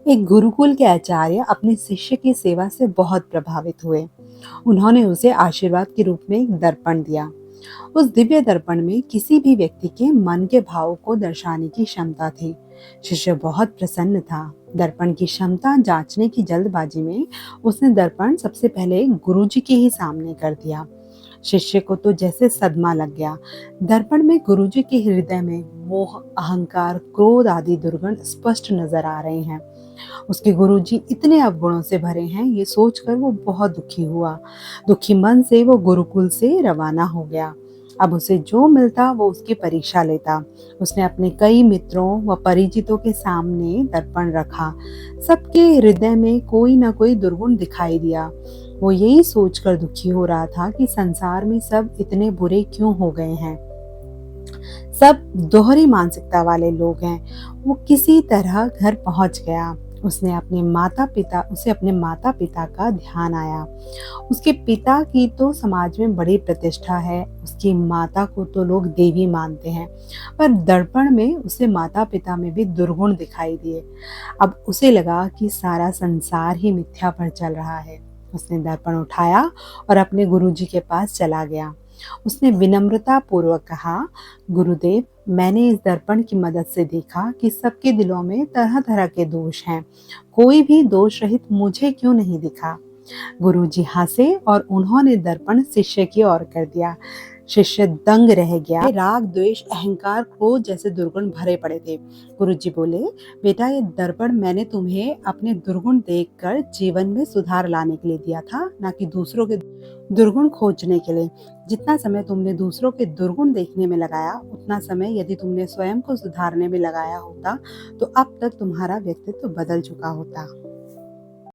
एक गुरुकुल के आचार्य अपने शिष्य की सेवा से बहुत प्रभावित हुए। उन्होंने उसे आशीर्वाद के रूप में एक दर्पण दिया। उस दिव्य दर्पण में किसी भी व्यक्ति के मन के भाव को दर्शाने की क्षमता थी। शिष्य बहुत प्रसन्न था। दर्पण की क्षमता जांचने की जल्दबाजी में उसने दर्पण सबसे पहले गुरुजी के ही सामने कर दिया। शिष्य को तो जैसे सदमा लग गया। दर्पण में गुरुजी के हृदय में मोह, अहंकार, क्रोध आदि दुर्गुण स्पष्ट नजर आ रहे हैं। उसके गुरुजी इतने अवगुणों से भरे हैं, ये सोचकर वो बहुत दुखी हुआ। दुखी मन से वो गुरुकुल से रवाना हो गया। अब उसे जो मिलता वो उसकी परीक्षा लेता। उसने अपने कई मित्रों व परिचितों के सामने दर्पण रखा। सबके हृदय में कोई ना कोई दुर्गुण दिखाई दिया। वो यही सोचकर दुखी हो रहा था कि संसार में सब इतने बुरे क्यों हो गए हैं। सब दोहरी मानसिकता वाले लोग हैं। वो किसी तरह घर पहुंच गया। उसे अपने माता पिता का ध्यान आया। उसके पिता की तो समाज में बड़ी प्रतिष्ठा है। उसकी माता को तो लोग देवी मानते हैं। पर दर्पण में उसे माता पिता में भी दुर्गुण दिखाई दिए। अब उसे लगा कि सारा संसार ही मिथ्या पर चल रहा है। उसने दर्पण उठाया और अपने गुरुजी के पास चला गया। उसने विनम्रता पूर्वक कहा, गुरुदेव, मैंने इस दर्पण की मदद से देखा कि सबके दिलों में तरह तरह के दोष हैं। कोई भी दोष रहित मुझे क्यों नहीं दिखा। गुरुजी हंसे और उन्होंने दर्पण शिष्य की ओर कर दिया। शिष्य दंग रह गया। राग, द्वेष, अहंकार, क्रोध जैसे दुर्गुण भरे पड़े थे। गुरुजी बोले, बेटा, ये दर्पण मैंने तुम्हें अपने दुर्गुण देखकर जीवन में सुधार लाने के लिए दिया था, ना कि दूसरों के दुर्गुण खोजने के लिए। जितना समय तुमने दूसरों के दुर्गुण देखने में लगाया, उतना समय यदि तुमने स्वयं को सुधारने में लगाया होता तो अब तक तुम्हारा व्यक्तित्व बदल चुका होता।